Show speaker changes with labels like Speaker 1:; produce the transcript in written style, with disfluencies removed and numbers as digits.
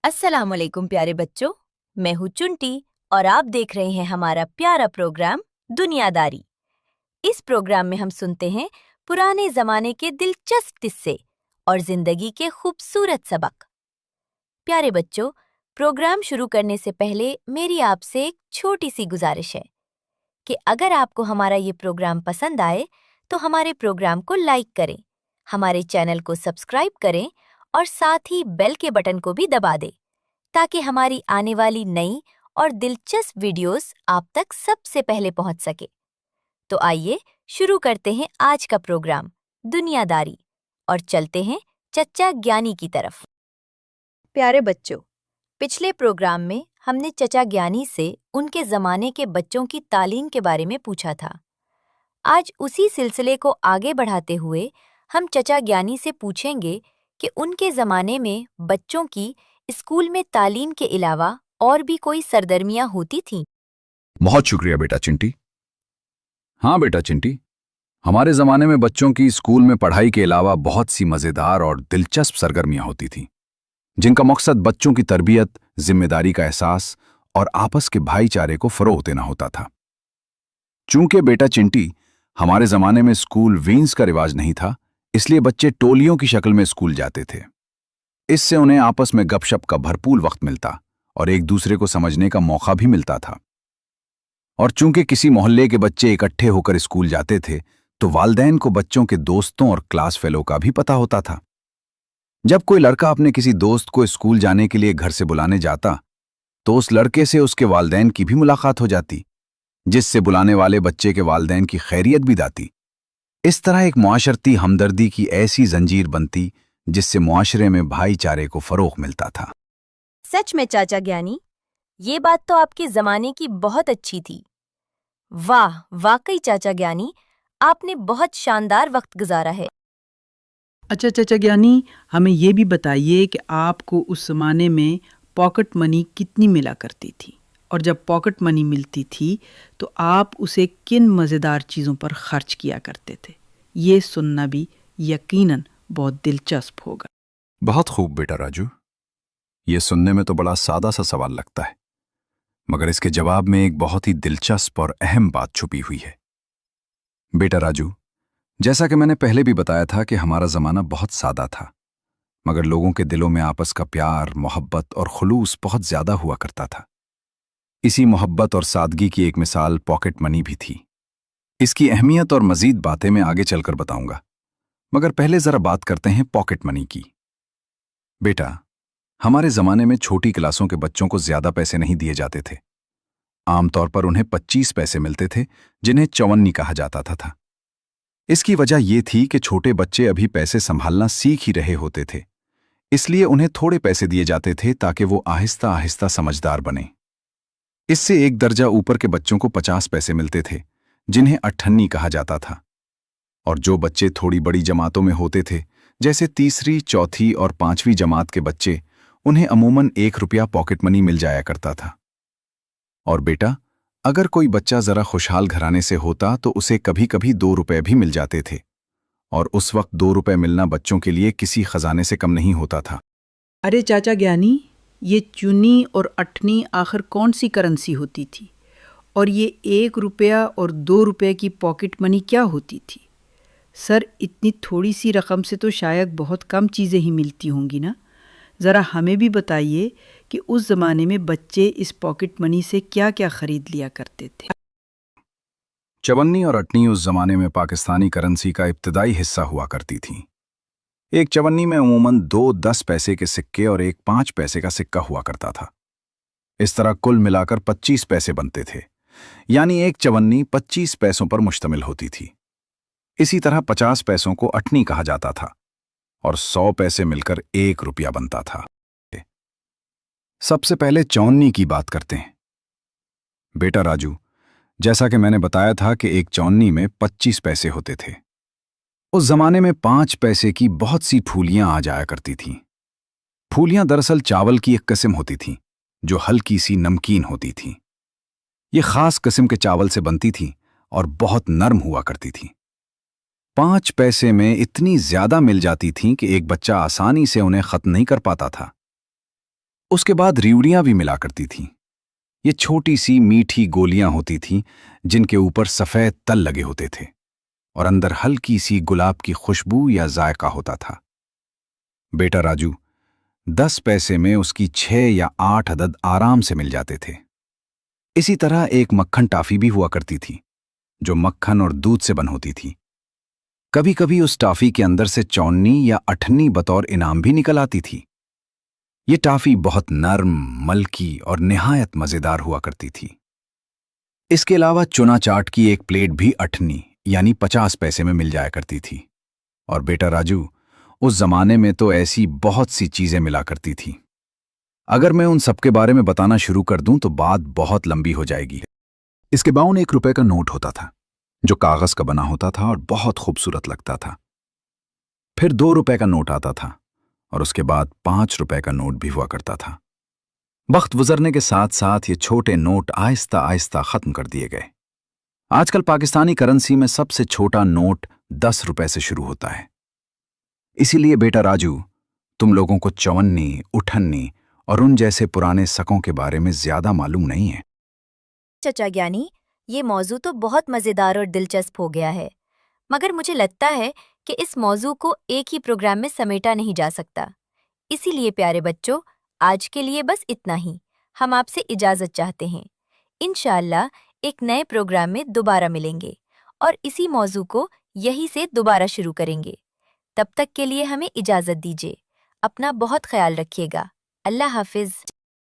Speaker 1: अस्सलाम वालेकुम प्यारे बच्चों, मैं हूँ चुंटी और आप देख रहे हैं हमारा प्यारा प्रोग्राम दुनियादारी। इस प्रोग्राम में हम सुनते हैं पुराने जमाने के दिलचस्प किस्से और जिंदगी के खूबसूरत सबक। प्यारे बच्चों, प्रोग्राम शुरू करने से पहले मेरी आपसे एक छोटी सी गुजारिश है कि अगर आपको हमारा ये प्रोग्राम पसंद आए तो हमारे प्रोग्राम को लाइक करें, हमारे चैनल को सब्सक्राइब करें और साथ ही बेल के बटन को भी दबा दें ताकि हमारी आने वाली नई और दिलचस्प वीडियोस आप तक सबसे पहले पहुंच सके। तो आइए शुरू करते हैं आज का प्रोग्राम दुनियादारी और चलते हैं चचा ज्ञानी की तरफ। प्यारे बच्चों, पिछले प्रोग्राम में हमने चचा ज्ञानी से उनके ज़माने के बच्चों की तालीम के बारे में पूछा था। आज उसी सिलसिले को आगे बढ़ाते हुए हम चचा ज्ञानी से पूछेंगे कि उनके ज़माने में बच्चों की स्कूल में तालीम के अलावा और भी कोई सरगर्मियां होती थीं।
Speaker 2: बहुत शुक्रिया बेटा चिंटी। हाँ बेटा चिंटी, हमारे ज़माने में बच्चों की स्कूल में पढ़ाई के अलावा बहुत सी मज़ेदार और दिलचस्प सरगर्मियां होती थीं, जिनका मकसद बच्चों की तरबियत, जिम्मेदारी का एहसास और आपस के भाईचारे को फ़रोग़ देना होता था। चूंकि बेटा चिंटी, हमारे ज़माने में स्कूल वेन्स का रिवाज नहीं था, इसलिए बच्चे टोलियों की शक्ल में स्कूल जाते थे। इससे उन्हें आपस में गपशप का भरपूर वक्त मिलता और एक दूसरे को समझने का मौका भी मिलता था। और चूंकि किसी मोहल्ले के बच्चे इकट्ठे होकर स्कूल जाते थे, तो वालिदैन को बच्चों के दोस्तों और क्लास फेलो का भी पता होता था। जब कोई लड़का अपने किसी दोस्त को स्कूल जाने के लिए घर से बुलाने जाता, तो उस लड़के से उसके वालिदैन की भी मुलाकात हो जाती, जिससे बुलाने वाले बच्चे के वालिदैन की खैरियत भी दाती। इस तरह एक मुआशरती हमदर्दी की ऐसी जंजीर बनती जिससे मुआशरे में भाईचारे को फरोग़ मिलता था।
Speaker 1: सच में चाचा ज्ञानी, ये बात तो आपके ज़माने की बहुत अच्छी थी। वाह, वाकई चाचा ज्ञानी, आपने बहुत शानदार वक्त गुजारा है।
Speaker 3: अच्छा चाचा ज्ञानी, हमें ये भी बताइए कि आपको उस ज़माने में पॉकेट मनी कितनी मिला करती थी, और जब पॉकेट मनी मिलती थी तो आप उसे किन मज़ेदार चीज़ों पर खर्च किया करते थे। ये सुनना भी यकीनन बहुत दिलचस्प होगा।
Speaker 2: बहुत खूब बेटा राजू, ये सुनने में तो बड़ा सादा सा सवाल लगता है, मगर इसके जवाब में एक बहुत ही दिलचस्प और अहम बात छुपी हुई है। बेटा राजू, जैसा कि मैंने पहले भी बताया था कि हमारा ज़माना बहुत सादा था, मगर लोगों के दिलों में आपस का प्यार, मोहब्बत और खुलूस बहुत ज़्यादा हुआ करता था। इसी मोहब्बत और सादगी की एक मिसाल पॉकेट मनी भी थी। इसकी अहमियत और मज़ीद बातें मैं आगे चलकर बताऊंगा, मगर पहले ज़रा बात करते हैं पॉकेट मनी की। बेटा, हमारे ज़माने में छोटी क्लासों के बच्चों को ज़्यादा पैसे नहीं दिए जाते थे। आमतौर पर उन्हें 25 पैसे मिलते थे, जिन्हें चवन्नी कहा जाता था। इसकी वजह ये थी कि छोटे बच्चे अभी पैसे संभालना सीख ही रहे होते थे, इसलिए उन्हें थोड़े पैसे दिए जाते थे ताकि वो आहिस्ता आहिस्ता समझदार बने। इससे एक दर्जा ऊपर के बच्चों को 50 पैसे मिलते थे, जिन्हें अट्ठन्नी कहा जाता था। और जो बच्चे थोड़ी बड़ी जमातों में होते थे, जैसे तीसरी, चौथी और 5वीं जमात के बच्चे, उन्हें अमूमन 1 रुपया पॉकेट मनी मिल जाया करता था। और बेटा, अगर कोई बच्चा ज़रा खुशहाल घराने से होता तो उसे कभी कभी 2 रुपए भी मिल जाते थे, और उस वक्त 2 रुपए मिलना बच्चों के लिए किसी खजाने से कम नहीं होता था।
Speaker 3: अरे चाचा ज्ञानी, ये चुनी और अठनी आखिर कौन सी करेंसी होती थी, और ये 1 रुपया और 2 रुपए की पॉकेट मनी क्या होती थी? सर, इतनी थोड़ी सी रकम से तो शायद बहुत कम चीज़ें ही मिलती होंगी ना। ज़रा हमें भी बताइए कि उस ज़माने में बच्चे इस पॉकेट मनी से क्या क्या ख़रीद लिया करते थे।
Speaker 2: चवन्नी और अटनी उस ज़माने में पाकिस्तानी करेंसी का इब्तदाई हिस्सा हुआ करती थीं। एक चवन्नी में अमूमन 2 10 पैसे के सिक्के और एक 5 पैसे का सिक्का हुआ करता था। इस तरह कुल मिलाकर 25 पैसे बनते थे, यानी एक चवन्नी 25 पैसों पर मुश्तमिल होती थी। इसी तरह 50 पैसों को अठनी कहा जाता था और 100 पैसे मिलकर 1 रुपया बनता था। सबसे पहले चौन्नी की बात करते हैं। बेटा राजू, जैसा कि मैंने बताया था कि एक चौन्नी में 25 पैसे होते थे। उस जमाने में 5 पैसे की बहुत सी फूलियां आ जाया करती थीं। फूलियां दरअसल चावल की एक किस्म होती थीं, जो हल्की सी नमकीन होती थीं। ये खास किस्म के चावल से बनती थीं और बहुत नरम हुआ करती थीं। 5 पैसे में इतनी ज्यादा मिल जाती थीं कि एक बच्चा आसानी से उन्हें खत्म नहीं कर पाता था। उसके बाद रिवड़ियां भी मिला करती थीं। ये छोटी सी मीठी गोलियां होती थीं जिनके ऊपर सफेद तल लगे होते थे और अंदर हल्की सी गुलाब की खुशबू या जायका होता था। बेटा राजू, 10 पैसे में उसकी 6 या 8 अदद आराम से मिल जाते थे। इसी तरह एक मक्खन टाफी भी हुआ करती थी जो मक्खन और दूध से बन होती थी। कभी कभी उस टाफी के अंदर से चौन्नी या अठन्नी बतौर इनाम भी निकल आती थी। ये टाफी बहुत नरम, मलकी और निहायत मजेदार हुआ करती थी। इसके अलावा चुना चाट की एक प्लेट भी अठनी यानी 50 पैसे में मिल जाया करती थी। और बेटा राजू, उस जमाने में तो ऐसी बहुत सी चीजें मिला करती थी। अगर मैं उन सबके बारे में बताना शुरू कर दूं तो बात बहुत लंबी हो जाएगी। इसके बाउन 1 रुपए का नोट होता था जो कागज का बना होता था और बहुत खूबसूरत लगता था। फिर 2 रुपए का नोट आता था और उसके बाद 5 रुपए का नोट भी हुआ करता था। वक्त गुजरने के साथ साथ ये छोटे नोट आहिस्ता आहिस्ता खत्म कर दिए गए। आजकल पाकिस्तानी करेंसी में सबसे छोटा नोट 10 रुपए से शुरू होता है। इसीलिए बेटा राजू, तुम लोगों को चवन्नी, उठन्नी और उन जैसे पुराने शकों के बारे में ज्यादा मालूम नहीं है।
Speaker 1: चचा ज्ञानी, ये मौजू तो बहुत मजेदार और दिलचस्प हो गया है, मगर मुझे लगता है कि इस मौजू को एक ही प्रोग्राम में समेटा नहीं जा सकता। इसीलिए प्यारे बच्चों, आज के लिए बस इतना ही। हम आपसे इजाजत चाहते हैं। इंशाअल्लाह एक नए प्रोग्राम में दोबारा मिलेंगे और इसी मौजू को यहीं से दोबारा शुरू करेंगे। तब तक के लिए हमें इजाजत दीजिए। अपना बहुत ख्याल रखिएगा। अल्लाह हाफिज।